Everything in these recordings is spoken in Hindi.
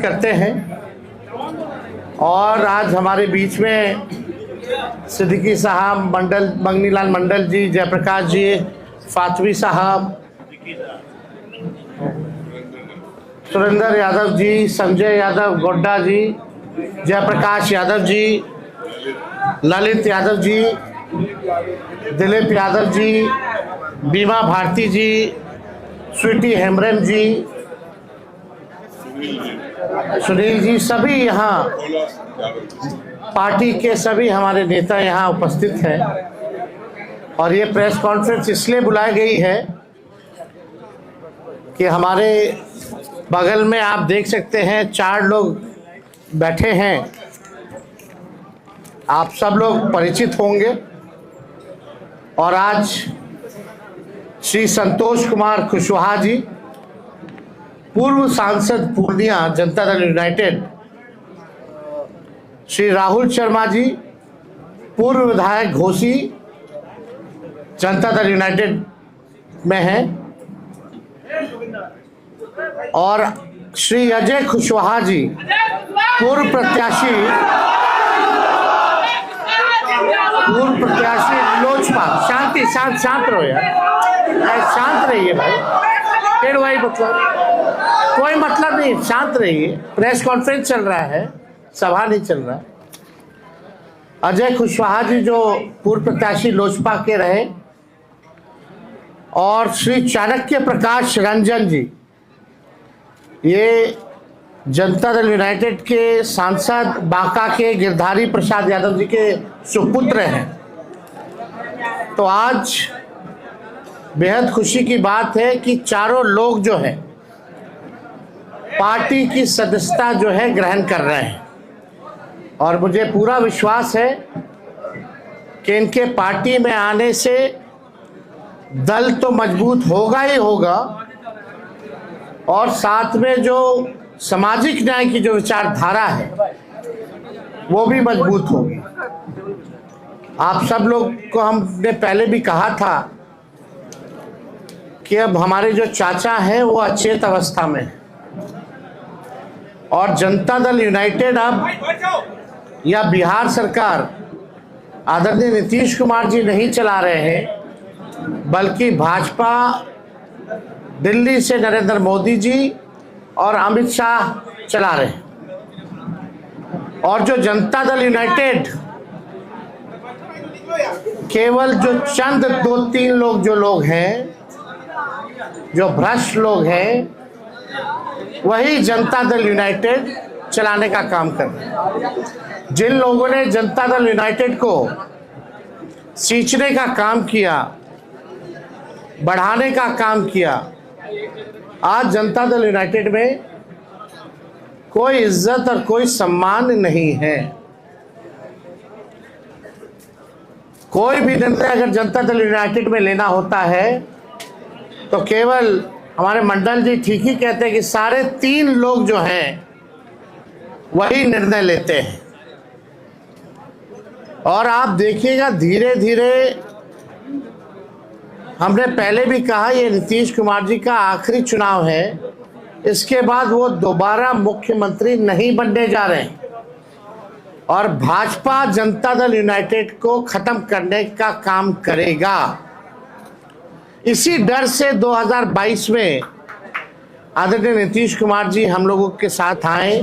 करते हैं। और आज हमारे बीच में सिद्दीकी साहब, मंगनीलाल मंडल जी, जयप्रकाश जी, फातवी साहब, सुरेंद्र यादव जी, संजय यादव गोड्डा जी, जयप्रकाश यादव जी, ललित यादव जी, दिलीप यादव जी, बीमा भारती जी, स्वीटी हेम्ब्रम जी, सुनील जी, सभी यहाँ पार्टी के सभी हमारे नेता यहाँ उपस्थित हैं। और ये प्रेस कॉन्फ्रेंस इसलिए बुलाई गई है कि हमारे बगल में आप देख सकते हैं 4 लोग बैठे हैं। आप सब लोग परिचित होंगे। और आज श्री संतोष कुमार कुशवाहा जी, पूर्व सांसद पूर्णिया जनता दल यूनाइटेड, श्री राहुल शर्मा जी, पूर्व विधायक घोसी जनता दल यूनाइटेड में हैं, और श्री अजय कुशवाहा जी, पूर्व प्रत्याशी लोजपा। शांत रहो यार, शांत रहिए भाई, फिर वही मतलब कोई मतलब नहीं, शांत रहिए। प्रेस कॉन्फ्रेंस चल रहा है, सभा नहीं चल रहा। अजय कुशवाहा जी जो पूर्व प्रत्याशी लोजपा के रहे, और श्री चाणक्य प्रकाश रंजन जी, ये जनता दल यूनाइटेड के सांसद बांका के गिरधारी प्रसाद यादव जी के सुपुत्र हैं। तो आज बेहद खुशी की बात है कि चारों लोग जो है पार्टी की सदस्यता जो है ग्रहण कर रहे हैं। और मुझे पूरा विश्वास है कि इनके पार्टी में आने से दल तो मजबूत होगा ही होगा, और साथ में जो सामाजिक न्याय की जो विचारधारा है वो भी मजबूत होगी। आप सब लोग को हमने पहले भी कहा था कि अब हमारे जो चाचा हैं वो अचेत अवस्था में हैं, और जनता दल यूनाइटेड अब, या बिहार सरकार आदरणीय नीतीश कुमार जी नहीं चला रहे हैं, बल्कि भाजपा दिल्ली से नरेंद्र मोदी जी और अमित शाह चला रहे हैं। और जो जनता दल यूनाइटेड केवल जो चंद 2-3 लोग जो लोग हैं, जो भ्रष्ट लोग हैं, वही जनता दल यूनाइटेड चलाने का काम कर रहे हैं। जिन लोगों ने जनता दल यूनाइटेड को सींचने का काम किया, बढ़ाने का काम किया, आज जनता दल यूनाइटेड में कोई इज्जत और कोई सम्मान नहीं है। कोई भी निर्णय अगर जनता दल यूनाइटेड में लेना होता है तो केवल हमारे मंडल जी ठीक ही कहते हैं कि सारे 3 लोग जो हैं वही निर्णय लेते हैं। और आप देखिएगा धीरे धीरे, हमने पहले भी कहा ये नीतीश कुमार जी का आखिरी चुनाव है, इसके बाद वो दोबारा मुख्यमंत्री नहीं बनने जा रहे हैं, और भाजपा जनता दल यूनाइटेड को खत्म करने का काम करेगा। इसी डर से 2022 में आदरणीय नीतीश कुमार जी हम लोगों के साथ आए,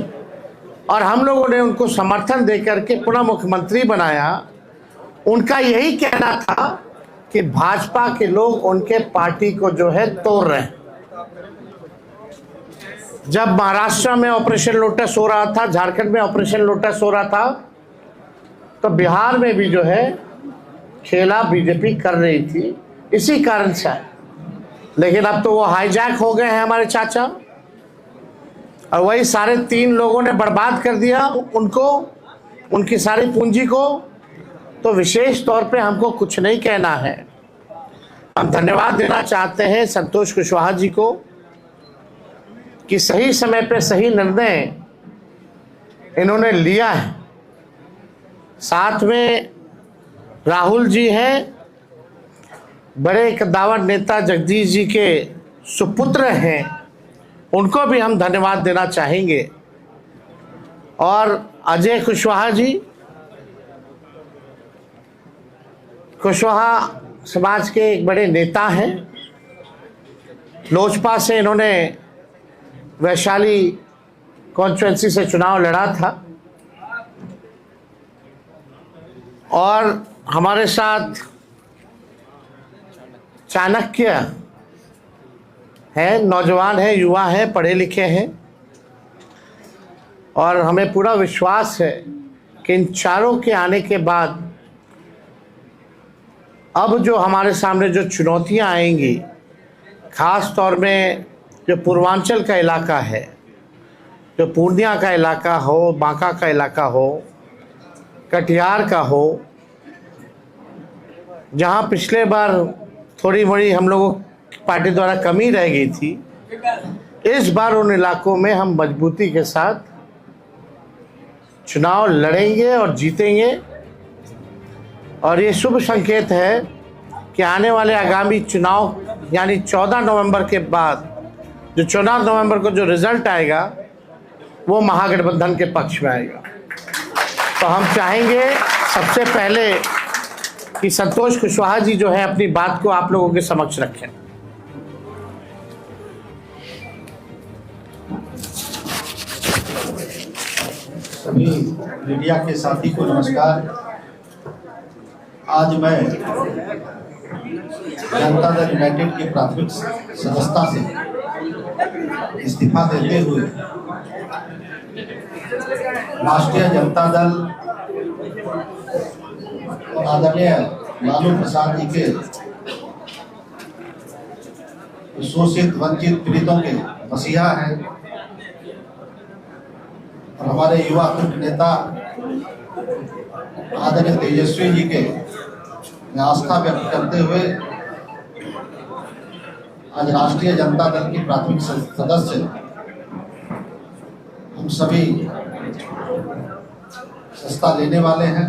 और हम लोगों ने उनको समर्थन देकर के पुनः मुख्यमंत्री बनाया। उनका यही कहना था कि भाजपा के लोग उनके पार्टी को जो है तोड़ रहे हैं। जब महाराष्ट्र में ऑपरेशन लोटस हो रहा था, झारखंड में ऑपरेशन लोटस हो रहा था, तो बिहार में भी जो है खेला बीजेपी कर रही थी, इसी कारण से। लेकिन अब तो वो हाईजैक हो गए हैं हमारे चाचा, और वही सारे 3 लोगों ने बर्बाद कर दिया उनको, उनकी सारी पूंजी को। तो विशेष तौर पे हमको कुछ नहीं कहना है, हम धन्यवाद देना चाहते हैं संतोष कुशवाहा जी को कि सही समय पे सही निर्णय इन्होंने लिया है। साथ में राहुल जी हैं, बड़े कद्दावर नेता जगदीश जी के सुपुत्र हैं, उनको भी हम धन्यवाद देना चाहेंगे और अजय कुशवाहा जी, कुशवाहा समाज के एक बड़े नेता हैं। लोजपा से इन्होंने वैशाली कॉन्स्टिट्यूंसी से चुनाव लड़ा था और हमारे साथ चाणक्य है, नौजवान है, युवा है, पढ़े लिखे हैं और हमें पूरा विश्वास है कि इन चारों के आने के बाद अब जो हमारे सामने जो चुनौतियां आएंगी, खास तौर में जो पूर्वांचल का इलाका है, जो पूर्णिया का इलाका हो, बांका का इलाका हो, कटिहार का हो, जहां पिछले बार थोड़ी बड़ी हम लोगों की पार्टी द्वारा कमी रह गई थी, इस बार उन इलाकों में हम मजबूती के साथ चुनाव लड़ेंगे और जीतेंगे। और ये शुभ संकेत है कि आने वाले आगामी चुनाव यानी 14 नवंबर के बाद जो 14 नवंबर को जो रिजल्ट आएगा वो महागठबंधन के पक्ष में आएगा। तो हम चाहेंगे सबसे पहले कि संतोष कुशवाहा जी जो है अपनी बात को आप लोगों के समक्ष रखें। सभी मीडिया के साथी को नमस्कार। आज मैं जनता दल यूनाइटेड की प्राथमिक सदस्यता से इस्तीफा देते हुए राष्ट्रीय जनता दल और आदरणीय लालू प्रसाद जी के शोषित वंचित पीड़ितों के मसीहा हैं और हमारे युवा तुर्क नेता आदरणीय तेजस्वी जी के आस्था व्यक्त करते हुए आज राष्ट्रीय जनता दल की प्राथमिक सदस्य हम सभी सस्ता लेने वाले हैं।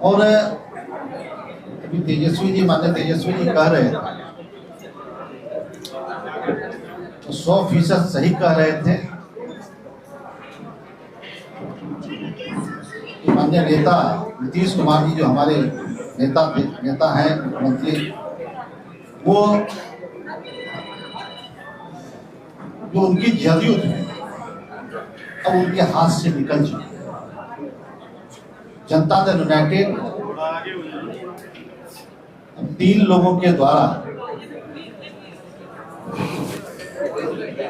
और अभी तेजस्वी जी कह रहे थे तो 100% सही कह रहे थे। माननीय नेता नीतीश कुमार जी जो हमारे नेता हैं, मुख्यमंत्री, वो जो उनकी जदयू थी अब उनके हाथ से निकल चुकी है। जनता दल यूनाइटेड 3 लोगों के द्वारा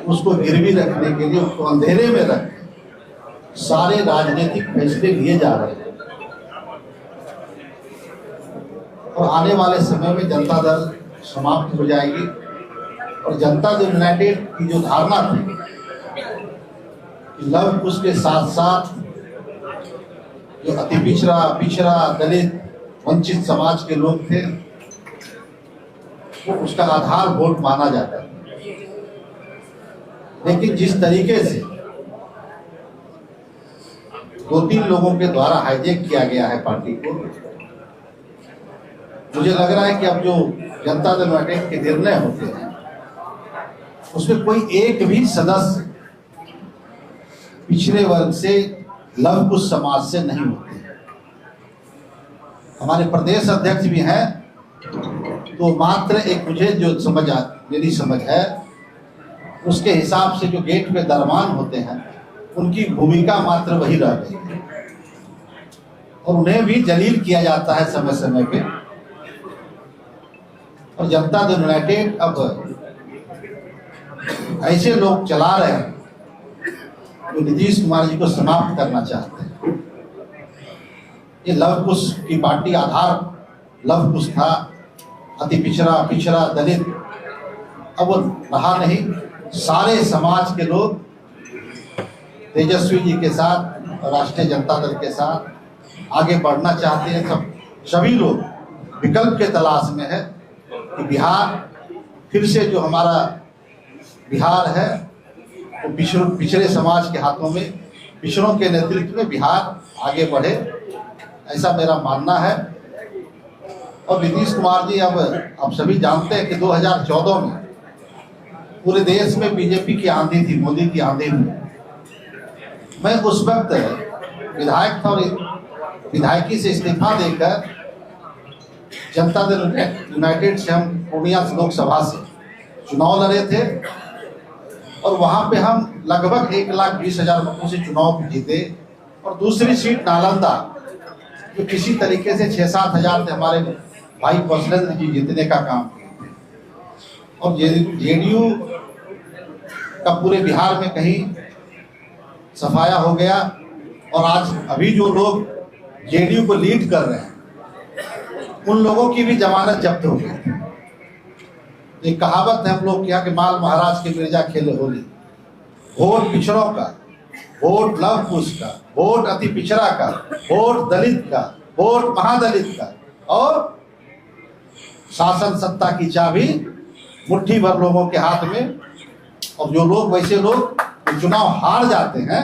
उसको गिरवी रखने के लिए, उसको अंधेरे में रख सारे राजनीतिक फैसले लिए जा रहे हैं। और आने वाले समय में जनता दल समाप्त हो जाएगी और जनता दल यूनाइटेड की जो धारणा थी कि लव कुश के साथ साथ जो अति पिछड़ा दलित वंचित समाज के लोग थे वो उसका आधार वोट माना जाता है। लेकिन जिस तरीके से 2-3 लोगों के द्वारा हाईजैक किया गया है पार्टी को, मुझे लग रहा है कि अब जो जनता दल यूनाइटेड के निर्णय होते हैं उसमें कोई एक भी सदस्य पिछड़े वर्ग से, लव कुश समाज से नहीं होते। हमारे प्रदेश अध्यक्ष भी हैं तो मात्र एक मुझे जो मेरी समझ है उसके हिसाब से जो गेट पे दरमान होते हैं उनकी भूमिका मात्र वही रह गई है और उन्हें भी जलील किया जाता है समय समय पे। और जनता दल यूनाइटेड अब ऐसे लोग चला रहे हैं जो नीतीश कुमार जी को समाप्त करना चाहते हैं। ये लव कुश की पार्टी आधार लव कुश था, अति पिछड़ा दलित, अब वो रहा नहीं। सारे समाज के लोग तेजस्वी जी के साथ और राष्ट्रीय जनता दल के साथ आगे बढ़ना चाहते हैं। सभी लोग विकल्प के तलाश में है कि बिहार फिर से जो हमारा बिहार है वो पिछड़े समाज के हाथों में, पिछड़ों के नेतृत्व में बिहार आगे बढ़े, ऐसा मेरा मानना है। और नीतीश कुमार जी अब आप सभी जानते हैं कि 2014 में पूरे देश में बीजेपी की आंधी थी, मोदी की आंधी थी। मैं उस वक्त विधायक था और विधायकी से इस्तीफा देकर जनता दल यूनाइटेड से हम पूर्णिया लोकसभा से चुनाव लड़े थे और वहां पे हम लगभग 1,20,000 वोटों से चुनाव जीते। और दूसरी सीट नालंदा जो किसी तरीके से 6-7 हजार थे, हमारे भाई कौशलेंद्र जी जीतने का काम किए थे। और जेडीयू का पूरे बिहार में कहीं सफाया हो गया और आज अभी जो लोग जेडीयू को लीड कर रहे हैं उन लोगों की भी जमानत जब्त हो गई। एक कहावत है हम लोग क्या कि माल महाराज के मिर्जा खेले होली। वोट पिछड़ों का, वोट लव कुश का, वोट अति पिछड़ा का, वोट दलित का, वोट महादलित का, और शासन सत्ता की चाबी मुट्ठी भर लोगों के हाथ में। और जो लोग वैसे लोग चुनाव हार जाते हैं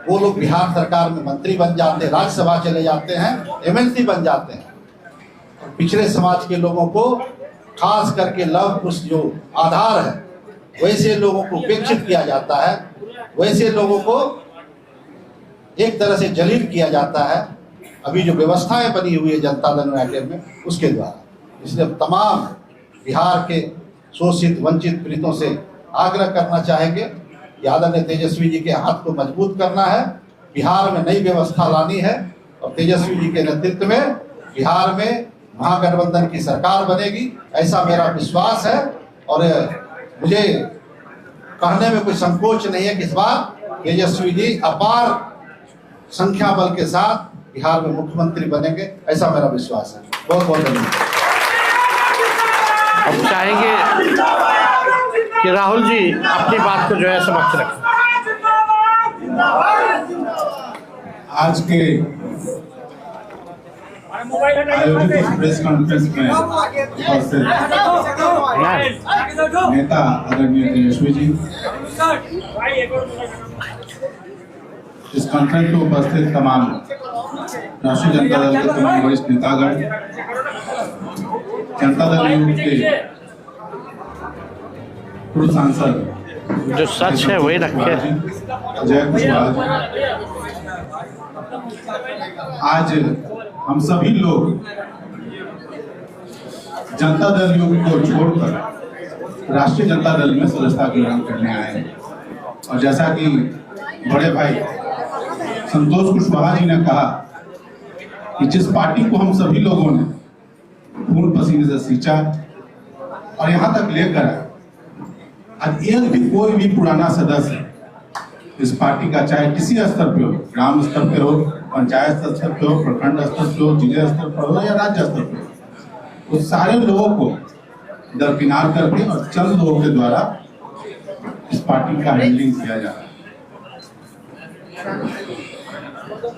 वो लोग बिहार सरकार में मंत्री बन जाते हैं, राज्यसभा चले जाते हैं, एमएलसी बन जाते हैं। और पिछड़े समाज के लोगों को खास करके लव कुश जो आधार है वैसे लोगों को उपेक्षित किया जाता है, वैसे लोगों को एक तरह से जलील किया जाता है। अभी जो व्यवस्थाएं बनी हुई है जनता दल यूनाइटेड में उसके द्वारा, इसलिए तमाम बिहार के शोषित वंचित पीड़ितों से आग्रह करना चाहेंगे कि आदरणीय तेजस्वी जी के हाथ को मजबूत करना है, बिहार में नई व्यवस्था लानी है और तेजस्वी जी के नेतृत्व में बिहार में महागठबंधन की सरकार बनेगी, ऐसा मेरा विश्वास है। और मुझे कहने में कोई संकोच नहीं है कि इस बार तेजस्वी जी अपार संख्या बल के साथ बिहार में मुख्यमंत्री बनेंगे, ऐसा मेरा विश्वास है। बहुत बहुत धन्यवाद। हम चाहेंगे कि राहुल जी अपनी बात को जो है समक्ष रखें। आज के आयोजित इस प्रेस कॉन्फ्रेंस में उपस्थित नेता आदरणीय तेजस्वी जी, इस कॉन्फ्रेंस में उपस्थित तमाम राष्ट्रीय जनता दल के तमाम वरिष्ठ नेतागण, जनता दल यूथ के पूर्व सांसद जो सच है वही रखे। जय कुशवाहा, आज हम सभी लोग जनता दल यूथ को छोड़कर राष्ट्रीय जनता दल में सदस्यता ग्रहण करने आए हैं। और जैसा कि बड़े भाई संतोष कुशवाहा जी ने कहा कि जिस पार्टी को हम सभी लोगों ने खून पसीने से सींचा और यहाँ तक लेकर आज एक भी कोई भी पुराना सदस्य इस पार्टी का, चाहे किसी स्तर पे हो, ग्राम स्तर पे हो, पंचायत स्तर पे हो, प्रखंड स्तर पे हो, जिले स्तर पर हो या राज्य स्तर पे हो, तो सारे लोगों को दरकिनार करके और चंद लोगों के द्वारा इस पार्टी का हैंडलिंग किया जा रहा है।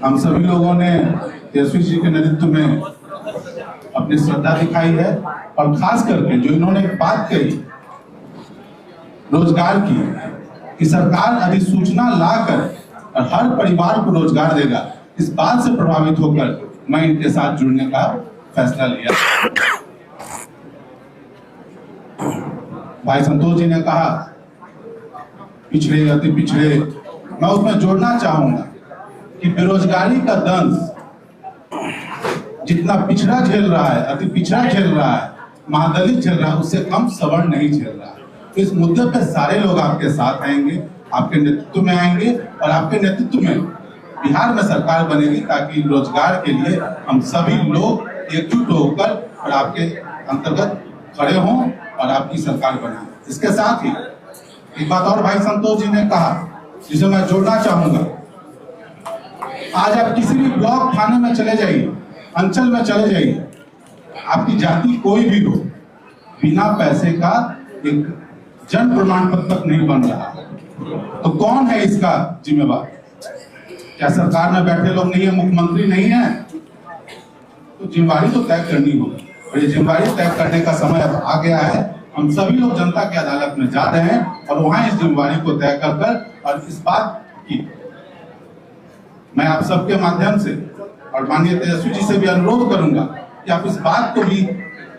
हम सभी लोगों ने तेजस्वी जी के नेतृत्व में अपनी श्रद्धा दिखाई है और खास करके जो इन्होंने बात कही रोजगार की कि सरकार अधिसूचना लाकर और हर परिवार को रोजगार देगा, इस बात से प्रभावित होकर मैं इनके साथ जुड़ने का फैसला लिया। भाई संतोष जी ने कहा पिछड़े अति पिछड़े, मैं उसमें जोड़ना चाहूंगा कि बेरोजगारी का दंश जितना पिछड़ा झेल रहा है, अति पिछड़ा झेल रहा है, महादलित झेल रहा है, उससे कम सवर्ण नहीं झेल रहा है। तो इस मुद्दे पे सारे लोग आपके साथ आएंगे, आपके नेतृत्व में आएंगे और आपके नेतृत्व में बिहार में सरकार बनेगी, ताकि रोजगार के लिए हम सभी लोग एकजुट होकर और आपके अंतर्गत खड़े हों और आपकी सरकार बनाएं। इसके साथ ही एक बात और भाई संतोष जी ने कहा जिसे मैं जोड़ना चाहूंगा, आज आप किसी भी ब्लॉक थाने में चले जाइए, अंचल में चले जाइए, आपकी जाति कोई भी हो, बिना पैसे का एक जन प्रमाण पत्र तक नहीं बन रहा। तो कौन है इसका जिम्मेवार? क्या सरकार में बैठे लोग नहीं है, मुख्यमंत्री नहीं है? तो जिम्मेवारी तो तय करनी होगी और ये जिम्मेवारी तय करने का समय अब आ गया है। हम सभी लोग जनता की अदालत में जा रहे हैं और वहां इस जिम्मेवारी को तय कर और इस बात की मैं आप सबके माध्यम से और माननीय तेजस्वी जी से भी अनुरोध करूंगा कि आप इस बात को भी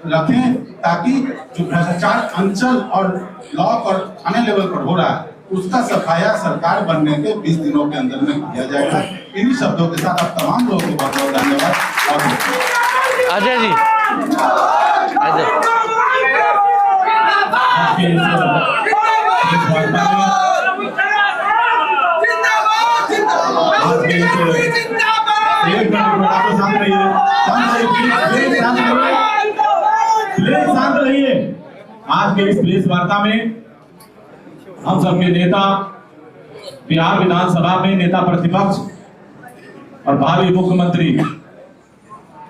रखें, ताकि जो भ्रष्टाचार अंचल और ब्लॉक और थाने लेवल पर हो रहा है उसका सफाया सरकार बनने के 20 दिनों के अंदर में किया जाएगा। इन्हीं शब्दों के साथ आप तमाम लोगों को बहुत बहुत धन्यवाद। और अजय जी, अजय शांत रहिए। आज के इस प्रेस वार्ता में हम सबके नेता, बिहार विधानसभा में नेता प्रतिपक्ष और भावी मुख्यमंत्री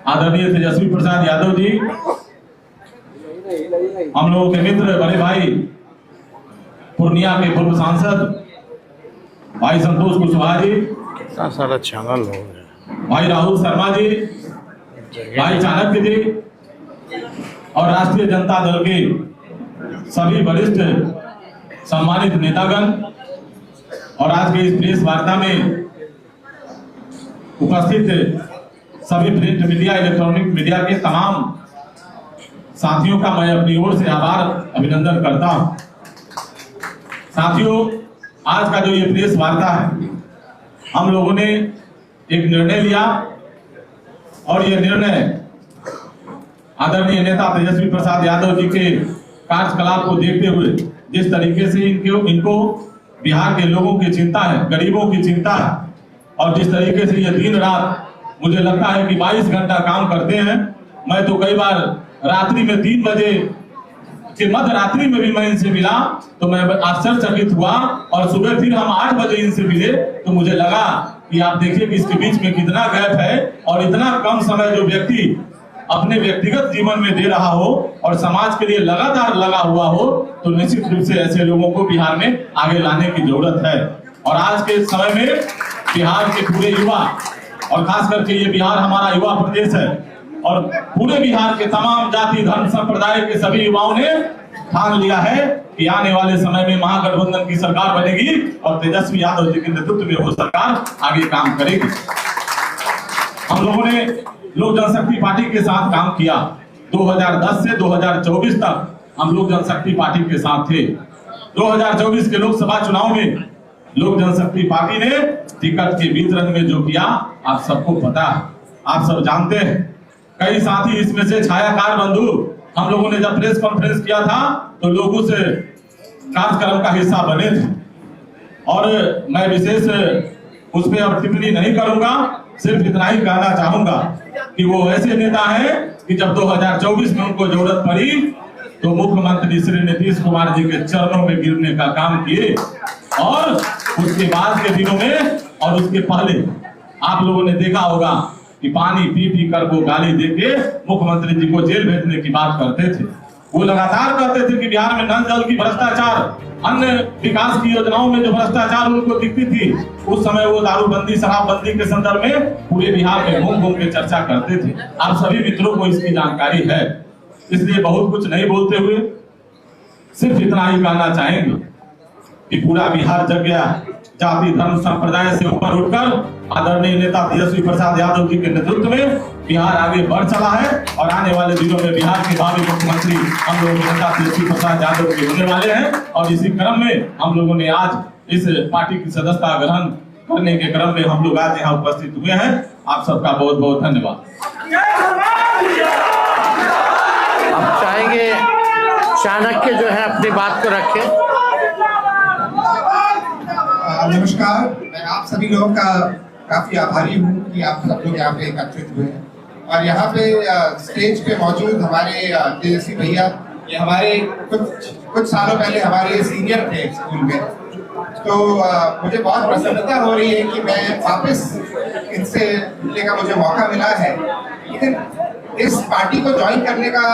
आदरणीय तेजस्वी प्रसाद यादव जी, हम लोगों के मित्र बड़े भाई पूर्णिया के पूर्व सांसद भाई संतोष कुशवाहा जी, कितना सारा चैनल हो गया, भाई राहुल शर्मा जी, भाई चाणक्य जी और राष्ट्रीय जनता दल के सभी वरिष्ठ सम्मानित नेतागण और आज के इस प्रेस वार्ता में उपस्थित सभी प्रिंट मीडिया, इलेक्ट्रॉनिक मीडिया के तमाम साथियों का मैं अपनी ओर से आभार अभिनंदन करता हूं। साथियों, आज का जो ये प्रेस वार्ता है, हम लोगों ने एक निर्णय लिया और ये निर्णय आदरणीय नेता तेजस्वी प्रसाद यादव जी के कार्यकलाप को देखते हुए, जिस तरीके से इनको बिहार के लोगों की चिंता है, गरीबों की चिंता है, और जिस तरीके से ये दिन रात मुझे लगता है कि 22 घंटा काम करते हैं। मैं तो कई बार रात्रि में 3 बजे के मध्य रात्रि में भी मैं इनसे मिला तो मैं आश्चर्यचकित हुआ, और सुबह फिर हम 8 बजे इनसे मिले तो मुझे लगा कि आप देखिए कि इसके बीच में कितना गैप है, और इतना कम समय जो व्यक्ति अपने व्यक्तिगत जीवन में दे रहा हो और समाज के लिए लगातार लगा हुआ हो, तो निश्चित रूप से ऐसे लोगों को बिहार में आगे लाने की जरूरत है। और आज के समय में बिहार के पूरे युवा, और खास करके ये बिहार हमारा युवा प्रदेश है, और पूरे बिहार के तमाम जाति धर्म संप्रदाय के सभी युवाओं ने ठान लिया है कि आने वाले समय में महागठबंधन की सरकार बनेगी और तेजस्वी यादव जी के नेतृत्व में वो सरकार आगे काम करेगी। हम लोगों ने लोक जनशक्ति पार्टी के साथ काम किया। 2010 से 2024 तक हम लोक जनशक्ति पार्टी के साथ थे। 2024 के लोकसभा चुनाव में लोक जनशक्ति पार्टी ने टिकट के वितरण में जो किया आप सबको पता है, आप सब जानते हैं। कई साथी इसमें से छायाकार बंधु, हम लोगों ने जब प्रेस कॉन्फ्रेंस किया था तो लोगों से कार्यक्रम का हिस्सा बने थे, और मैं विशेष उस पर अब टिप्पणी नहीं करूंगा, सिर्फ इतना ही कहना चाहूंगा कि वो ऐसे नेता हैं कि जब 2024 में उनको जरूरत पड़ी तो मुख्यमंत्री श्री नीतीश कुमार जी के चरणों में गिरने का काम किए, और उसके बाद के दिनों में और उसके पहले आप लोगों ने देखा होगा कि पानी पी पी कर वो गाली देके मुख्यमंत्री जी को जेल भेजने की बात करते थे। वो लगातार कहते थे कि बिहार में नल जल की भ्रष्टाचार, अन्य विकास की योजनाओं में जो भ्रष्टाचार उनको दिखती थी, उस समय वो दारूबंदी शराबबंदी के संदर्भ में पूरे बिहार में घूम घूम के चर्चा करते थे। आप सभी मित्रों को इसकी जानकारी है, इसलिए बहुत कुछ नहीं बोलते हुए सिर्फ इतना ही कहना चाहेंगे कि पूरा बिहार जग गया, जाति धर्म संप्रदाय से ऊपर उठकर आदरणीय नेता तेजस्वी प्रसाद यादव जी के नेतृत्व में बिहार आगे बढ़ चला है, और आने वाले दिनों में बिहार के भावी मुख्यमंत्री हम लोगों के नेता तेजस्वी प्रसाद यादव जी होने वाले हैं। और इसी क्रम में हम लोगों ने आज इस पार्टी की सदस्यता ग्रहण करने के क्रम में हम लोग आज यहाँ उपस्थित हुए हैं। आप सबका बहुत बहुत धन्यवाद। अब चाहेंगे चाणक्य जो है अपनी बात को रखें। नमस्कार, मैं आप सभी लोगों का काफी आभारी हूँ कि आप सब लोग यहाँ पे एकत्रित हुए हैं, और यहाँ पे स्टेज पे मौजूद हमारे तेजस्वी भैया, ये हमारे कुछ सालों पहले हमारे सीनियर थे स्कूल में, तो मुझे बहुत प्रसन्नता हो रही है कि मैं वापस इनसे मिलने का मुझे मौका मिला है। लेकिन इस पार्टी को ज्वाइन करने का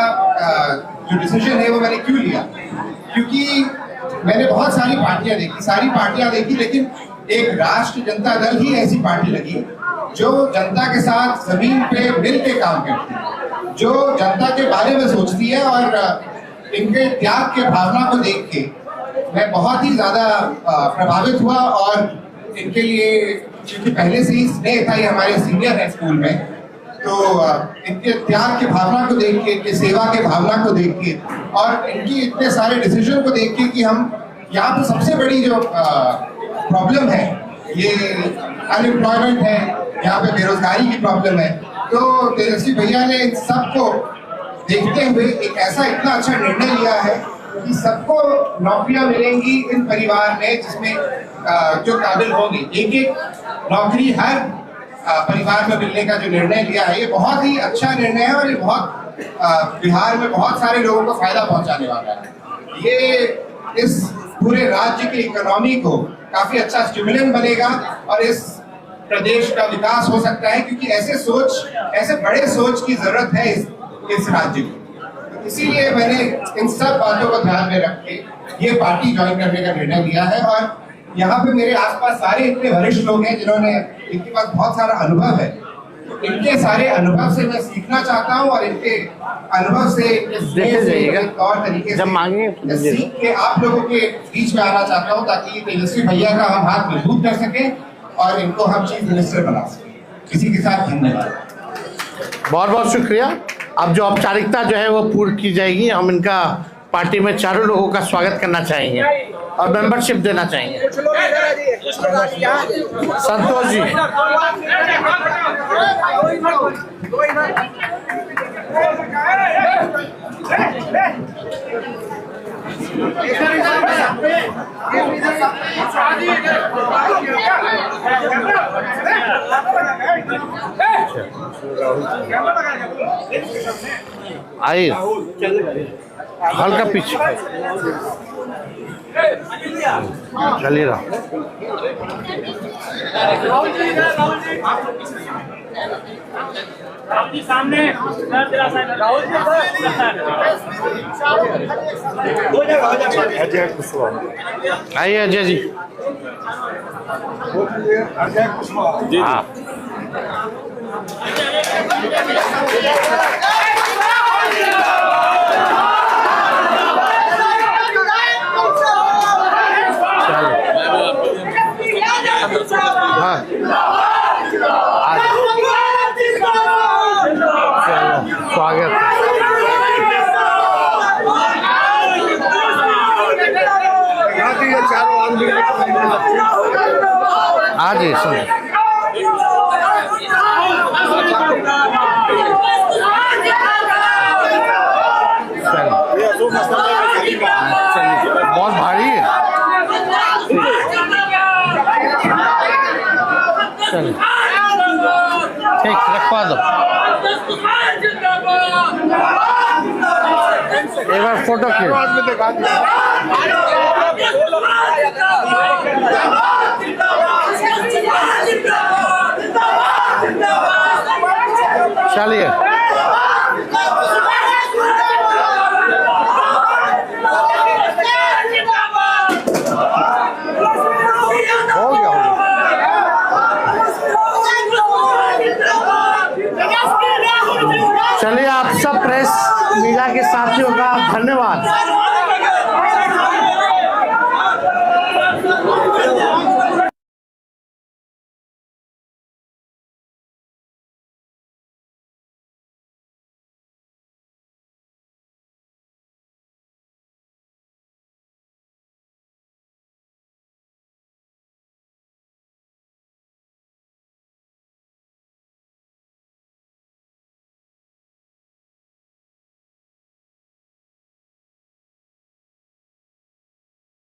जो डिसीजन है वो मैंने क्यों लिया, क्योंकि मैंने बहुत सारी पार्टियां देखी, लेकिन एक राष्ट्रीय जनता दल ही ऐसी पार्टी लगी जो जनता के साथ जमीन पे मिल के काम करती है, जो जनता के बारे में सोचती है, और इनके त्याग के भावना को देख के मैं बहुत ही ज्यादा प्रभावित हुआ। और इनके लिए, क्योंकि पहले से ही स्नेह था, ये हमारे सीनियर है स्कूल में, तो इनके त्याग की भावना को देख के, इनके सेवा के भावना को देख के, और इनकी इतने सारे डिसीजन को देख के कि हम यहाँ पे सबसे बड़ी जो प्रॉब्लम है ये अनएम्प्लॉयमेंट है, यहाँ पे बेरोजगारी की प्रॉब्लम है। तो तेजस्वी भैया ने इन सबको देखते हुए एक ऐसा इतना अच्छा निर्णय लिया है कि सबको नौकरियां मिलेंगी इन परिवार में, जिसमें जो काबिल होंगे। एक एक नौकरी हर परिवार में मिलने का जो निर्णय लिया है, ये बहुत ही अच्छा निर्णय है और ये बहुत बिहार में बहुत सारे लोगों को फायदा पहुंचाने वाला है। ये इस पूरे राज्य की इकोनॉमी को काफी अच्छा स्टिमुलेंट बनेगा और इस प्रदेश का विकास हो सकता है, क्योंकि ऐसे बड़े सोच की जरूरत है इस राज्य को। इसीलिए मैंने इन सब बातों को ध्यान में रख के ये पार्टी ज्वाइन करने का निर्णय लिया है। और यहाँ पे मेरे आसपास सारे इतने वरिष्ठ लोग हैं जिनके पास बहुत सारा अनुभव है। इनके सारे अनुभव से मैं सीखना चाहता हूँ और इनके अनुभव से और तरीके से सीख के आप लोगों के बीच में आना चाहता हूँ, ताकि तेजस्वी भैया का हम हाथ मजबूत कर सकें और इनको हम चीफ मिनिस्टर बना सकें। इसी के साथ धन्यवाद। बहुत बहुत शुक्रिया। अब जो औपचारिकता जो है वो पूर्ण की जाएगी। हम इनका पार्टी में चारों लोगों का स्वागत करना चाहेंगे और मेंबरशिप देना चाहेंगे। संतोष जी, आइए हल्का पीछे चलिए रहा। सामने अजय कुशवाहा, आइए अजय जी। अजय कुशवाहा, हाँ स्वागत। आज ही सुन बहुत भारी है। चल ठीक रखवा दो। एक बार फोटो खींच।